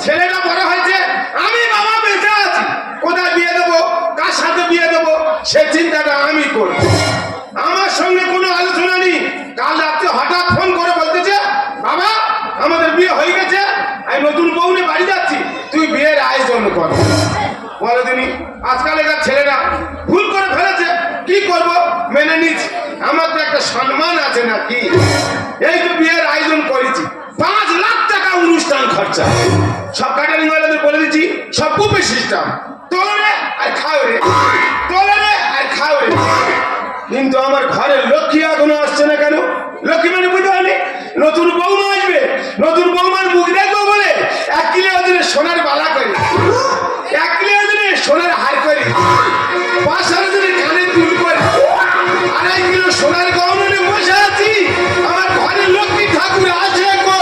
ছেলেটা বড় হয়েছে, আমি বাবা বেঁচে আছি, কোথায় বিয়ে দেবো, কার সাথে বিয়ে দেবো, সে চিন্তাটা আমি করব। আমার সঙ্গে কোনো আলোচনা নেই। কাল রাত্রে হঠাৎ ফোন করে বলতেছে, বাবা আমাদের বিয়ে হয়ে গেছে, আমি নতুন বউ নিয়ে বাড়ি যাচ্ছি, তুই বিয়ের আয়োজন কর। বলো তিনি, আজকালকার ছেলেরা ভুল করে ফেলেছে, কি করব, মেনে নিচ্ছি, আমার তো একটা সম্মান আছে নাকি। এই তো বিয়ের আয়োজন করেছি, 5 লাখ টাকা অনুষ্ঠান খরচা, সব ক্যাটারিং ওয়ালাদের বলে দিচ্ছি, সব বুফে সিস্টেম, তোলো রে আর খাও রে, তোলো রে আর খাও রে। কিন্তু আমার ঘরের লক্ষ্মী এখনো আসছে না কেন? লক্ষ্মী মানে বুঝতে পারি, নতুন বৌমা আসবে, নতুন বৌমার মুখ দেখবো বলে 1 কিলো ওজনের সোনার বালা করি, 1 কিলো ওজনের সোনার হার করি, 5 ওজনের কানের দুল করে, 2.5 কিলো সোনার গহনা নিয়ে বসে আছি। আমার ঘরের লক্ষ্মী ঠাকুর আছে গো।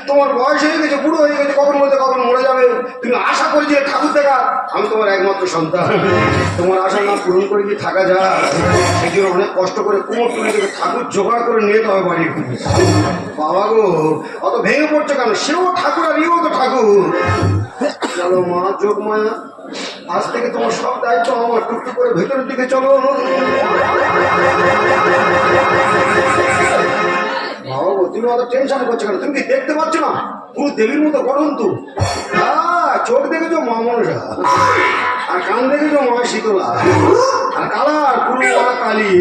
তোমার বয়স হয়ে গেছে, বুড়ো হয়ে গেছে, কখন বলতে কখন মরে যাবে, তুমি আশা করি যে ঠাকুর দেখা, আমি তোমার একমাত্র সন্তান, তোমার আশা না পূরণ করে কি থাকা যায়? সেই জন্য অনেক কষ্ট করে কোমর তুলে থেকে ঠাকুর জোগাড় করে নিয়ে যেতে হবে বাড়ির। বাবা গো, অত ভেঙে পড়ছো কেন? সেও ঠাকুর আর ইও তো ঠাকুর। চলো মা, যোগ মায়া, আজ থেকে তোমার সব দায়িত্ব আমার, টুকটুক করে ভেতরের দিকে চলো। বাবা গো, তুমি অত টেনশন করছো কেন? তুমি কি দেখতে পাচ্ছ না পুরো দেবীর মতো গঠন তো? চোখ দেখেছো মা মনসা, আর কান দেখেছো মা শীতলা, আর কালার পুরো মা কালী,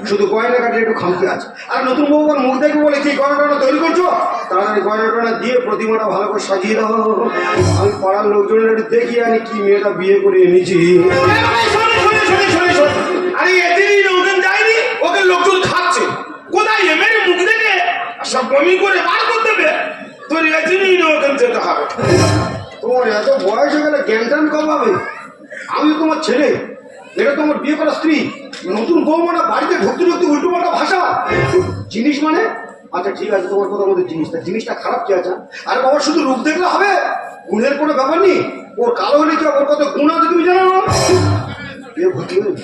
শুধু গয়না কাটে একটু খামতি আছে। আর নতুন বউবার মুখ দেখবে বলে কি গয়নাটা তৈরি করছো? তাড়াতাড়ি গয়নাটা দিয়ে প্রতিমাটা ভালো করে সাজিয়ে দাও। আমি পাড়ার লোকজনের একটু দেখি আনি কি মেয়েটা বিয়ে করে এনেছি। আরে এদিনই লোকজন যায়নি, ওকে লোকজন খাচ্ছে, কোথায় এমএর মুখ দেখে সব বমি করে বার করতে দেবে, তোর এদিনই লোকজন যেতে হবে। তোমার এত বয়স হয়ে গেলে জ্ঞান টান কম হবে। আমি তোমার ছেলে, এটা তোমার বিয়ে করা স্ত্রী, নতুন বউ মানে বাড়িতে ঢুকতে ঢুকতে উল্টো পাল্টা ভাষা জিনিস মানে। আচ্ছা ঠিক আছে, তোমার কথা মধ্যে জিনিসটা খারাপ কি আছে? আরে বাবা, শুধু রূপ দেখলে হবে? গুণের কোনো ব্যাপার নেই। ওর কালো হলে কি ওর কত গুণ আছে তুমি জানো না? ভর্তি হয়ে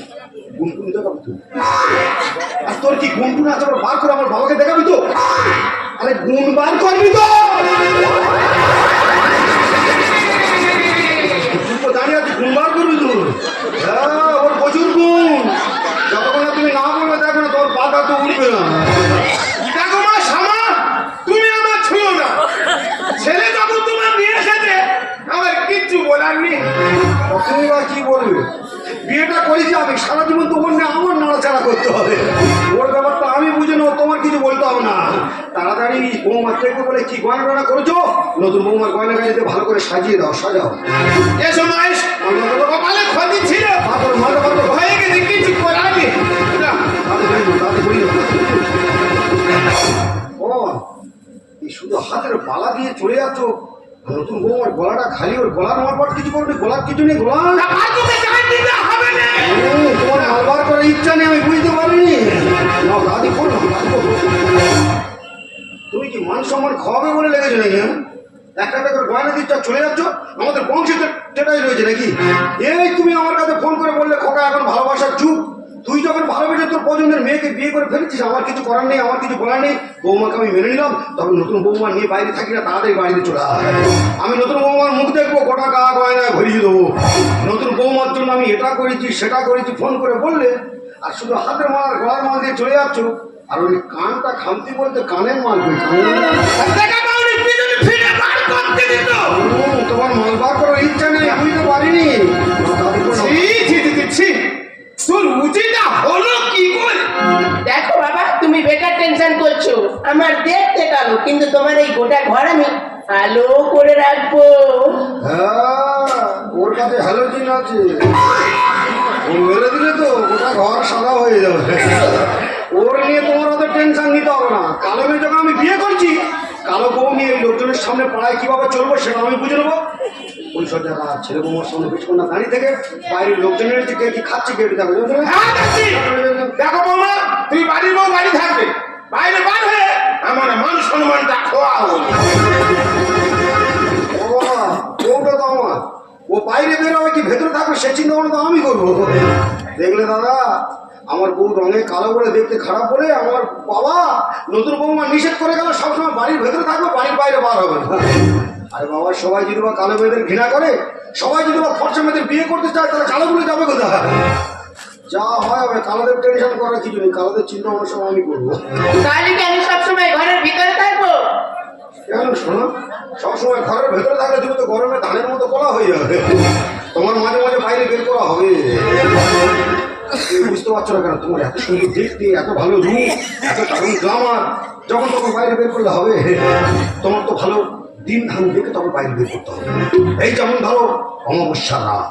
গুণ গুণ দেখাবি তো? আর তোর কি গুণ গুণ আছে বার করে আমার বাবাকে দেখাবি তো? আরে গুণ বার করবি তো? দাঁড়িয়ে আছে, গুণ বার করবি তো? হ্যাঁ, ওর প্রচুর গুণ। যতক্ষণ না তুমি না বলবে দেখো না, তোর পাতা তো উঠবে না। দেখো মা শামা, তুমি আমার ছুঁয়ো না। ছেলে যখন তোমার নিয়ে এসেছে আমার কিচ্ছু বলার নেই। তুমি বা কি বলবে? বিয়েটা করেছি আমি, সারা জীবন তোমার নিয়ে আমার নাড়াচাড়া করতে হবে। ওর ব্যাপারটা আমি বুঝে নেবো, তোমার কিছু বলতে হবে না। তাড়াতাড়ি বৌমা দেখবে বলে কি গয়না টয়না করেছো, নতুন বৌমার গয়না গাড়িতে ভালো করে সাজিয়ে দাও, সাজাও। এসো মায়েশ, কপালে ক্ষতি ছিল, হয়ে গেছে, কিছু করার নেই। শুধু হাতের বালা দিয়ে চলে যাচ্ছ, নতুন বৌমার গলাটা খালি, ওর গলার মারপাট কিছু করবে? গলার কিছু নেই, গলা তোমার মারবার করার ইচ্ছা নেই, আমি বুঝতে পারিনি। দাদি করো, তুমি কি মান সম্মান খাওয়াবে বলে লেগেছো নাকি? একটা একটা করে গয়না দিচ্ছ, চলে যাচ্ছ, আমাদের বংশে সেটাই রয়েছে নাকি? এই তুমি আমার কাছে ফোন করে বললে খোকা এখন ভালোবাসার যুগ, তুই যখন ভালোবেসে তোর পছন্দের মেয়েকে বিয়ে করে ফেলেছিস, আমার কিছু করার নেই, আমার কিছু বলার নেই। বৌমাকে আমি মেনে নিলাম, তখন নতুন বৌমা নিয়ে বাইরে থাকি না, তাড়াতাড়ি বাড়িতে চলে আসে। আমি নতুন বৌমার মুখ দেখবো, গোটা গা গয়নায় ভরিয়ে দেবো। নতুন বৌমার জন্য আমি এটা করেছি সেটা করেছি ফোন করে বললে, আর শুধু হাতের মাল গলার মাল দিয়ে চলে যাচ্ছ। আর ওই কানটা খামতি বলতে কানের মাল কই? তোমার মাল বার করার ইচ্ছা নেই, বুঝতে পারিনি। তোর উচিতটা হলো কি করে? দেখো বাবা, তুমি বেকার টেনশন করছো। আমার দেখতে কালো, কিন্তু তোমার এই গোটা ঘর আমি আলো করে রাখবো। হ্যাঁ, ওর কাছে হ্যালোজিন আছে, ও মেরে দিলে তো গোটা ঘর সাদা হয়ে যাবে। ওর নিয়ে তোমার অত টেনশন নিতে হবে না। কালো মেয়ে যখন আমি বিয়ে করছি, কালো বউ নিয়ে লোকজনের সামনে পাড়ায় কিভাবে চলবো সেটা আমি বুঝে নেবো। ওই সব জায়গা ছেলে বৌমার সামনে কিছুক্ষণ না দাঁড়িয়ে থেকে বাইরের লোকজনের যে কে কি খাচ্ছে কে দেখো। হ্যাঁ দেখছি। দেখো বৌমা, তুই বাড়ির বউ বাড়ি থাকবে, বাইরে বার হয়ে আমার মান সম্মানটা খোয়া হল। বউটা তো আমার, ও বাইরে বেরোবে কি ভেতরে থাকবে সে চিন্তা ভাবনা তো আমি করবো। দেখলে দাদা, আমার বউ রঙে কালো বলে দেখতে খারাপ বলে আমার বাবা নতুন বৌমা নিষেধ করে গেল সবসময় বাড়ির ভেতরে থাকবে, বাড়ির বাইরে বার হবে না। আরে বাবা, সবাই যদি বা কালো মেয়েদের ঘৃণা করে, সবাই যদি বা ফর্সা মেয়েদের বিয়ে করতে চায়, তাহলে কালোগুলো যাবে কোথায়? যা হয় হবে, কালোদের টেনশন করার কিছু নেই, কালোদের চিন্তা ভাবনা সব আমি করবো। তাহলে কি আমি সবসময় ঘরের ভিতরে থাকবো? কেন শোনো, সবসময় ঘরের ভেতরে থাকলে তুমি তো গরমে ধানের মতো কলা হয়ে যাবে, তোমার মাঝে মাঝে বাইরে বের করা হবে। তুমি বুঝতে পারছো না কেন? তোমার এত সুন্দর দেখতে, এত ভালো রূপ, এত দারুণ গ্লামার, যখন তখন বাইরে বের করলে হবে? তোমার তো ভালো দিন ধান দেখে তখন বাইরে বের করতে হবে। এই যেমন ধরো অমাবস্যা রাত,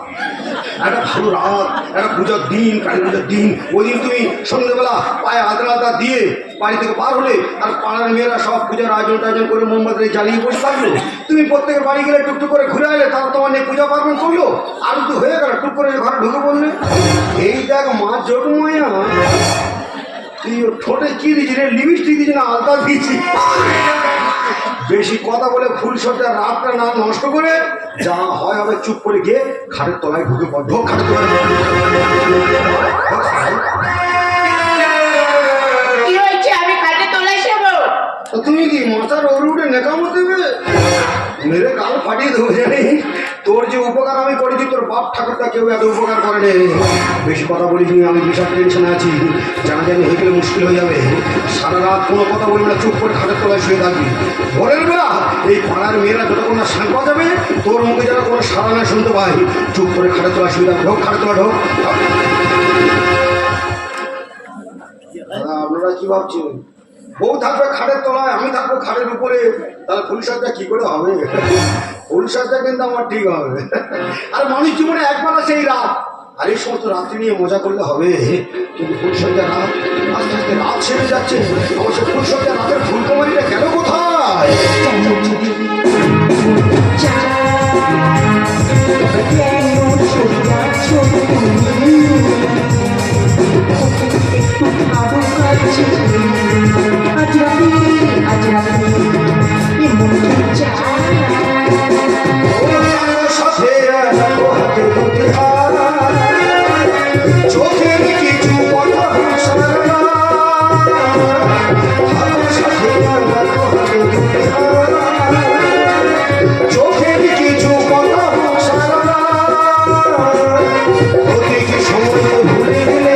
একটা ভালো রাত, একটা পূজার দিন, কালী পূজার দিন, ওই দিন তুমি সন্ধ্যেবেলা পায়ে আদা দিয়ে বাড়ি থেকে পার হলে, আর পাড়ার মেয়েরা সব পূজার আয়োজন করে মোমবাতি জ্বালিয়ে বসে থাকলো, তুমি প্রত্যেকের বাড়ি গেলে টুকটুক করে ঘুরে আসলে, তারা তোমার নিয়ে পূজা পার্বণ করলো, আর তো হয়ে গেল, টুক করে ঘরে ঢুকে পড়লে। এই দেখ মা জটুমাইয়া, তুই ঠোঁটে কি দিয়েছি রে? লিপস্টিক দিয়েছি না আলতা দিয়েছি? বেশি কথা বলে ফুলসজ্জার রাতটা না নষ্ট করে যা হয় হবে চুপ করে গিয়ে খাটের তলায় ঢুকে পড়। ঢোক খাটের তলায়। কি হয়েছে? আমি খাটে তোলাই যাবো? তুমি কি মাথার ওর উঠে নেকামো দেবে? মেরে গাল ফাটিয়ে দেবো জানি। তোর যে উপকার আমি করেছি, তোর বাপ ঠাকুরটা কেউ এত উপকার করেনি। বেশি কথা বলিস নি, আমি বিশাল টেনশনে আছি, জানাজানি হয়ে গেলে মুশকিল হয়ে যাবে। সারা রাত কোনো কথা বলবি না, চুপ করে খাটের তলায় শুয়ে থাকবি। ভোরের বেলা এই পাড়ার মেয়েরা যতক্ষণ না শাঁখ বাজাবে, তোর মুখে যেন কোনো সারা না শুনতে পাই, চুপ করে খাটের তলায় শুয়ে থাকবি। ঢোক খাটের তলা ঢোক। দাদা, আপনারা কি ভাবছেন? বউ থাকবে খাটের তলায়, আমি থাকবো খাটের উপরে, তাহলে ফুলসজ্জা কি করে হবে? ফুলসজ্জা কিন্তু আমার ঠিক হবে। আর মানুষ জীবনে একবার আছে এই রাত, আর এই সমস্ত রাত্রি নিয়ে মজা করলে হবে, কিন্তু ফুলসজ্জা রাত আস্তে আস্তে রাত সেরে যাচ্ছে। আমার সে ফুলসজ্জা রাতের ফুলকুমারিটা গেল কোথায়? চোখের কিছু কথা চোখের কিছু কথা সময় ভুলে গেলে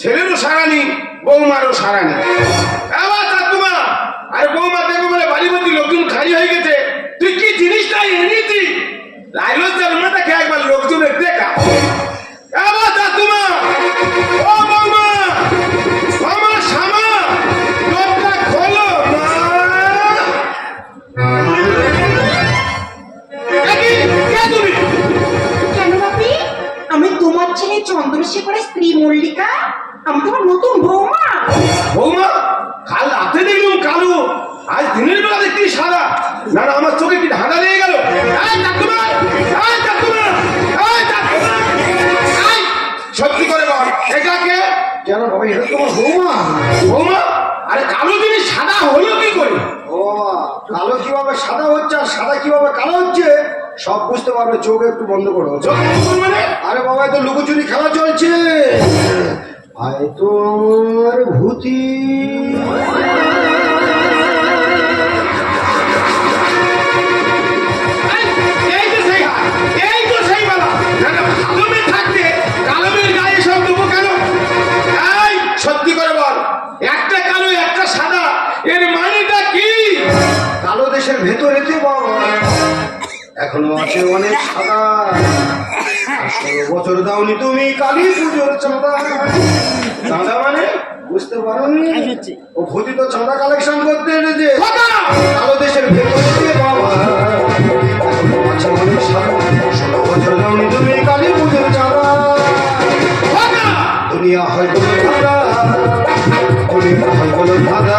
ছেলেরও সারানি, বৌমারও সারানি। আবার তোমা, আরে বৌমা দেখো বলে বাড়ি বাড়ি লোকজন খালি হয়ে গেছে, তুই কি জিনিসটা এনেছি? লাইলো জন্মটা খেয়ে একবার লোকজনের দেখা। আবার তোমা, ও বৌমা, আমার সামা লোকটা খোলো মা। তুমি কেন বাপি? আমি তোমার ছেলে চন্দ্রশেখরের স্ত্রী মল্লিকা, আমি তোমার নতুন বৌমা। বৌমা, কাল রাতে দেখলাম কালো, আজ দিনের বেলা দেখছি সাদা। না না, আমার চোখে কি ধাঁধা লেগে গেল। সত্যি করে বল, এটা কে? কেন বাবা, এটা তোমার বৌমা? বৌমা, আরে কালো জিনিস সাদা হলো কি করে? ও বাবা, কালো কিভাবে সাদা হচ্ছে আর সাদা কিভাবে কালো হচ্ছে সব বুঝতে পারবে, চোখ একটু বন্ধ করো। চোখ বন্ধ করবো মানে? আরে বাবা, তো লুকোচুরি খেলা চলছে। আয় তো আমার ভূতি। এই তো সেই হাত, এই তো সেই বেলা। না না, ভালো মেয়ে থাকতে কালো মেয়ের গায়ে সব দেবো কেন? এই সত্যি করে বল, একটা কালো একটা সাদা, এর মানেটা কি? কালো দেশের ভেতরেতে বাবা এখনো আছে অনেক সাদা। 16 বছর দাওনি তুমি কালী পুজোর চাঁদা। চাঁদা মানে বুঝতে পারোনি? ও ভূতি তো চাঁদা কালেকশন করতে এনেছে। খোকা! কালো দেশের ভেতরেতে বাবা এখনো আছে অনেক সাদা। 16 বছর দাওনি তুমি কালী পুজোর চাঁদা। খোকা! দুনিয়া হয় কোনো ধাঁধা, দুনিয়া হয় কোনো ধাঁধা,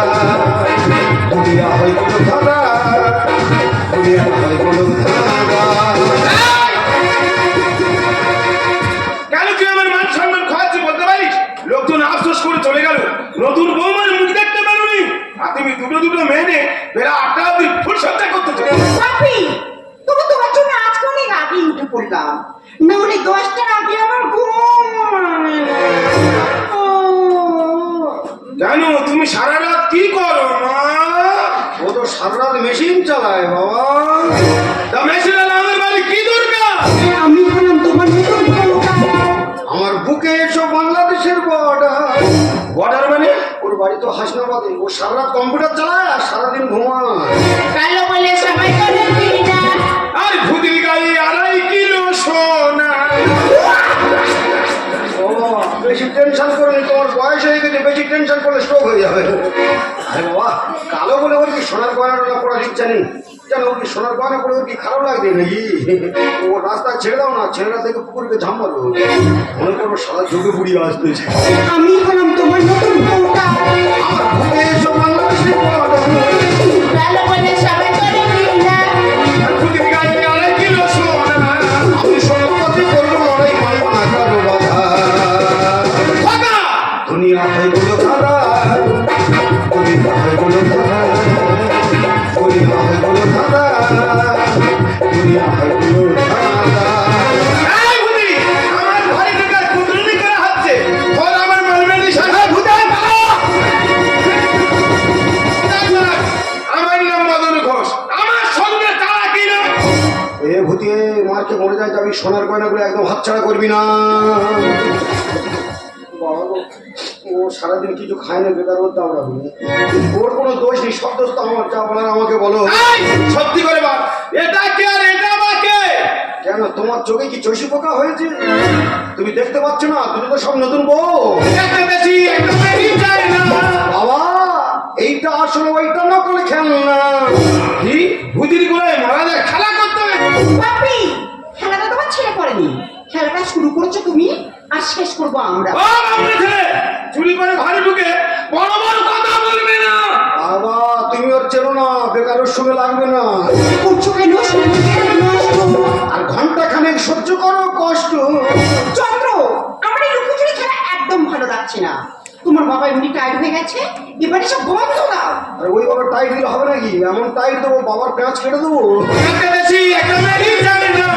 দুনিয়া হয় কোনো ধাঁধা, দুনিয়া হয় কোনো ধাঁধা। কেন তুই আমার মান সম্মান খোয়াচ্ছি বলতে পারিস? লোকজন আফসোস করে চলে গেল, নতুন বৌমার মুখ দেখতে পারোনি, আর তুমি দুটো দুটো মেনে বেলা 8টা অব্দি ফুলসজ্জা করতে চলে গেলে। বাপি, তুমি তোমার জন্য আজকে অনেক আগে উঠে পড়লাম, না হলে 10টার আগে আমার ঘুম হয় না। ও, কেন তুমি সারা রাত কি করো মা? ও তো সারা রাত মেশিন চালায় বাবা। তা মেশিন আমাদের বাড়ি কি দরকার? আমি হলাম তোমার নতুন বউটা। আমার বুকে এসো বাংলাদেশের বর্ডার। বর্ডার মানে? ওর বাড়ি তো হাসনাবাদে। ও সারা রাত কম্পিউটার চালায় আর সারাদিন ঘুমায়। কালো বলে সবাই করে না। আর ভূতির গায়ে 2.5 কিলো সোনা। ও বেশি টেনশন করনি, তোমার বয়স হয়ে গেছে, বেশি টেনশন করলে স্ট্রোক হয়ে যাবে। আরে বাবা, কালো বলে ওর কি সোনার গয়নাটা পড়ার ইচ্ছা নেই? কেন ওর কি সোনার গয়না পড়ে ওর কি খারাপ লাগবে নাকি? ও রাস্তায় ছেড়ে দাও না, ছেলেরা থেকে পুকুরকে ঝাম মারো। মনে করবো সারা যোগে বুড়িয়ে আসতেছে। আমি হলাম তোমার নতুন বউটা। আমার বুকে এসো বাংলাদেশের বর্ডার। কালো বলে সবাই করে না। আর ভূতির গায়ে 2.5 কিলো সোনা। আমি সর্বপতি করবো লড়াই, মানব না কারো বাধা। খোকা! দুনিয়া হয় কোনো ধারা, দুনিয়া হয় কোনো ধারা, দুনিয়া হয় কোনো ধারা, দুনিয়া হয় কোনো ধারা। এই ভূতি, আমার ঘরে ঢুকে কুটুনি করা হচ্ছে। ওর আমার মালবেরি সাথে ভূতে পালা। আমার নাম মদন ঘোষ, আমার সঙ্গে তারা কি না? এ ভূতি, মারকে মরে যায় যাবি, সোনার গয়নাগুলো একদম হাতছাড়া করবি না। বাবা গো, ও সারাদিন কিছু খায় না, বেকার ওর দাওড়াবি। ওর কোনো দোষ নেই, সব দোষ তো আমার। যা বলার আমাকে বলো। এই, সত্যি করে বল, এটা কে আর এটা বা কে? কেন তোমার চোখে কি চষি পোকা হয়েছে? তুমি দেখতে পাচ্ছ না? তুমি তো সব নতুন বউ। একটা বেশি একটা বেশি চাই না। বাবা, এইটা আসলে ওইটা নকল খেলনা। কি ভূতির গুলোয় মারা যায় খেলা করতে হবে? বাপি, খেলাটা তোমার ছেলে করেনি, খেলাটা শুরু করেছো তুমি, আর শেষ করবো আমরা। ও আমরা ছেলে চুরি করে ঘরে ঢুকে বড় বড় কথা বলবে না। বাবা, তুমি ওর চেনো না, বেকার ওর সঙ্গে লাগবে না। করছো কেন? শরীরের নষ্ট। আর ঘন্টা খানেক সহ্য করো কষ্ট। চন্দ্র, আমার এই লুকোচুরি খেলা একদম ভালো লাগছে না। তোমার বাবা এমনি টায়ার্ড হয়ে গেছে, এবারে সব বন্ধ দাও। আর ওই বাবার টাইট দিলে হবে নাকি? এমন টাইট দেবো বাবার পেঁয়াজ কেটে দেবো। একটা বেশি একটা বেশি চাই না।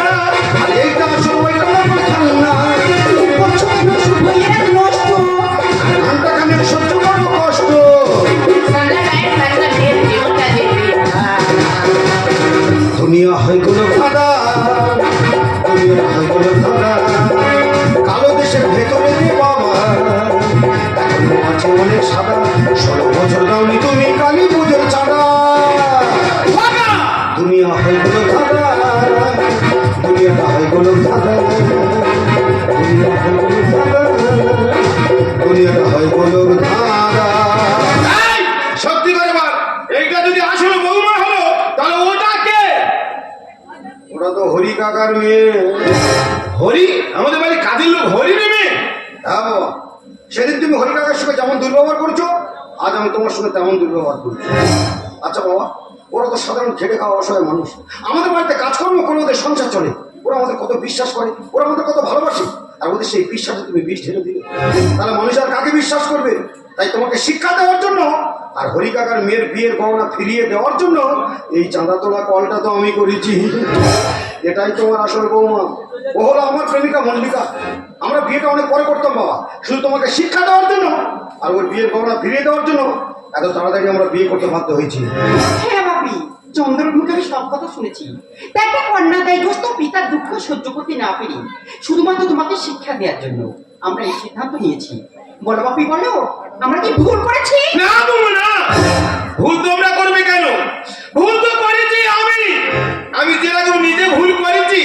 আর এইটা আসলে ওইটা নকল খেলনা। করছো কেন? শরীরের নষ্ট। আর ঘন্টা খানেক সহ্য করো কষ্ট। বাংলা গায়ের বাংলা মেয়ের জীবনটা দেখবি। দুনিয়া হয় কোনো ধাঁধা, দুনিয়া হয় কোনো ধাঁধা। কালো দেশের ভেতরে যে বাবা এখনো আছে অনেক সাদা। 16 বছর দাওনি তুমি কালী পুজোর চাঁদা। খোকা! দুনিয়া হয় কোনো ধাঁধা, দুনিয়াটা হয় কোনো ধাঁধা, দুনিয়া হয় কোনো ধাঁধা, দুনিয়াটা হয় কোনো ধাঁধা। এই, সত্যি করে বল, এইটা যদি আসলে বৌমা হলো তাহলে ওটা কে? ওরা তো হরি কাকার মেয়ে। হরি? আমাদের বাড়ি কাজের লোক হরি নেমে? হ্যাঁ বাবা, সেদিন তুমি হরি কাকার সঙ্গে যেমন দুর্ব্যবহার করছো, আজ আমি তোমার সঙ্গে তেমন দুর্ব্যবহার করছি। আচ্ছা বাবা, ওরা তো সাধারণ খেটে খাওয়া অসহায় মানুষ। আমাদের বাড়িতে কাজকর্ম করে ওদের সংসার চলে। ওরা আমাদের কত বিশ্বাস করে, ওরা আমাদের কত ভালোবাসে। আর ওদের সেই বিশ্বাসে তুমি বিষ ঢেলে দিলে, তাহলে মানুষ আর কাকে বিশ্বাস করবে? তাই তোমাকে শিক্ষা দেওয়ার জন্য আর হরি কাকার মেয়ের বিয়ের গহনা ফিরিয়ে দেওয়ার জন্য এই চাঁদা তোলা কলটা তো আমি করেছি। এটাই তোমার আসল বৌমা। ও হলো আমার প্রেমিকা মল্লিকা। আমরা বিয়েটা অনেক পরে করতাম বাবা, শুধু তোমাকে শিক্ষা দেওয়ার জন্য আর ওই বিয়ের গহনা ফিরিয়ে দেওয়ার জন্য এত তাড়াতাড়ি আমরা বিয়ে করতে বাধ্য হয়েছি। হ্যাঁ বাপি, চন্দ্রর মুখে আমি সব কথা শুনেছি। তা একটা কন্যা দায়গ্রস্ত পিতার দুঃখ সহ্য করতে না পেরে শুধুমাত্র তোমাকে শিক্ষা দেওয়ার জন্য আমরা এই সিদ্ধান্ত নিয়েছি। বলো বাপি, বলো আমরা কি ভুল করেছি? না বৌমা না, ভুল তোমরা করবে কেন? ভুল তো করেছি আমি যেরকম নিজে ভুল করেছি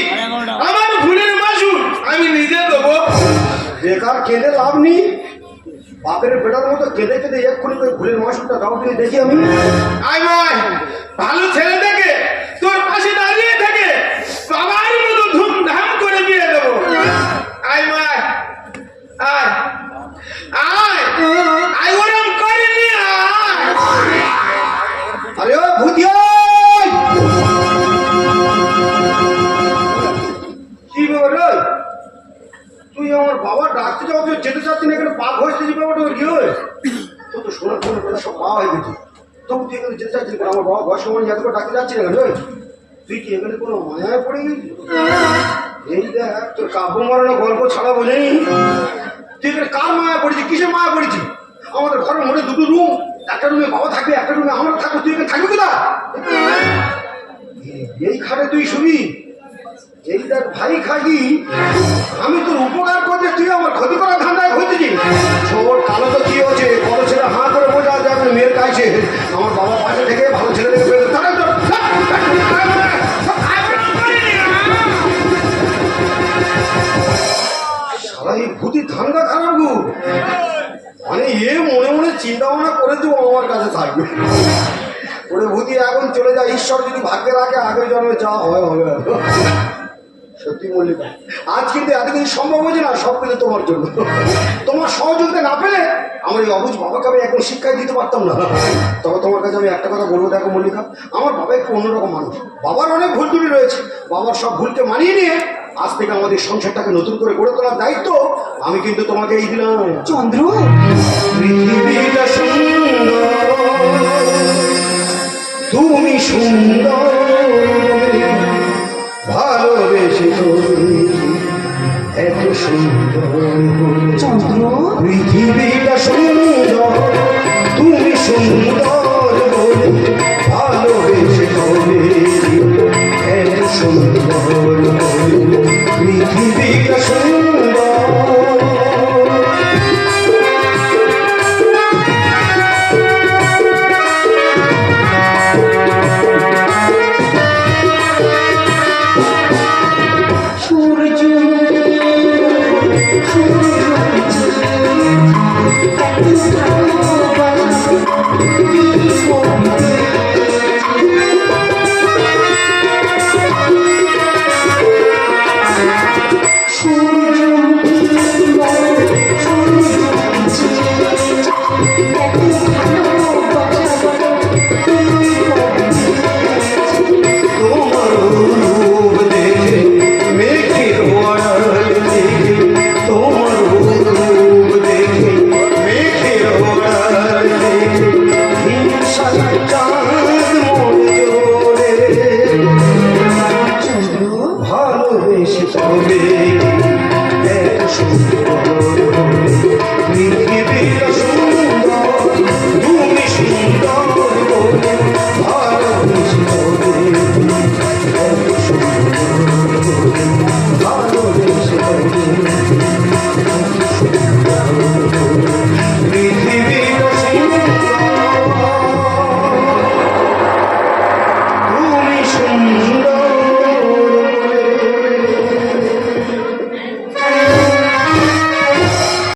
আমার ভুলের মাসুল আমি নিজে দেবো। বেকার কেঁদে লাভ নেই, বাপের বেটার মতো কেঁদে কেঁদে এক্ষুনি ওই ভুলের মাসুলটা দাও তুমি দেখি আমি। আয় ভাই, ভালো ছেলে দেখে তোর পাশে দাঁড়িয়ে থেকে বাবার মতো ধুমধাম করে বিয়ে দেবো। আয় ভাই, আয় আয় আয়, ওরম করিনি আয়। আরে ও ভূতিয়া, কি ব্যাপার রে? তুই আমার বাবা ডাকতে যাও, তুই যেতে চাচ্ছি না, এখানে পাক হয়েছে যে ব্যাপারটা কি হয়? তোর তো শোনার ফোনের কথা সব পাওয়া হয়ে গেছে, তবু তুই এখানে যেতে চাচ্ছিস না। আমার বাবা বয়স সময় এত করে ডাকতে যাচ্ছি না কেন? তুই কি এখানে কোনো মায়ায় পড়ে গেছিস? এই দেখ, তোর কাব্য মারানো গল্প ছাড়া বোঝেনি। তুই এখানে কার মায়া পড়েছিস, কিসের মায়া পড়েছিস? আমাদের ঘরের মধ্যে দুটো রুম, একটা রুমে বাবা থাকবে, একটা রুমে আমরা থাকবো, তুই এখানে থাকবি কোথা? এই খাটে তুই শুবি? এই দেখ ভাই খাগি, আমি তোর উপকার করতে তুই আমার ক্ষতি করার ধান্দায় ঘুরতেছি। ছোট কালো তো কি হচ্ছে, বড় ছেলে হাঁ করে বোঝা যাবে মেয়ের কাছে। আমার বাবা পাশে থেকে ভালো ছেলে দেখে ফেলতে সারাই ভূতি ধান্দা খারাপ গো। মানে মনে মনে চিন্তা ভাবনা করেছে ও আমার কাছে থাকবে। ওরে ভূতি এখন চলে যায়, ঈশ্বর যদি ভাগ্যে রাখে আগের জন্মে যা হয় হবে। সত্যি মল্লিকা, আজ কিন্তু এত কিছু সম্ভব হয়েছে না, সব কিছু তোমার জন্য। তোমার সহযোগিতা না পেলে আমার এই অবুঝ বাবাকে আমি একদম শিক্ষাই দিতে পারতাম না। তবে তোমার কাছে আমি একটা কথা বলবো, দেখো মল্লিকা, আমার বাবা একটু অন্যরকম মানুষ। বাবার অনেক ভুল ত্রুটি রয়েছে, বাবার সব ভুলকে মানিয়ে নিয়ে আজ থেকে আমাদের সংসারটাকে নতুন করে গড়ে তোলার দায়িত্ব আমি কিন্তু তোমাকে এই দিলাম। চন্দ্র, পৃথিবীটা সুন্দর, তুমি সুন্দর, ভালোবেসে এত সুন্দর চন্দ্র, পৃথিবীটা সুন্দর, তুমি সুন্দর বলে ভালোবেসে এত সুন্দর পৃথিবীটা সুন্দর। সূর্য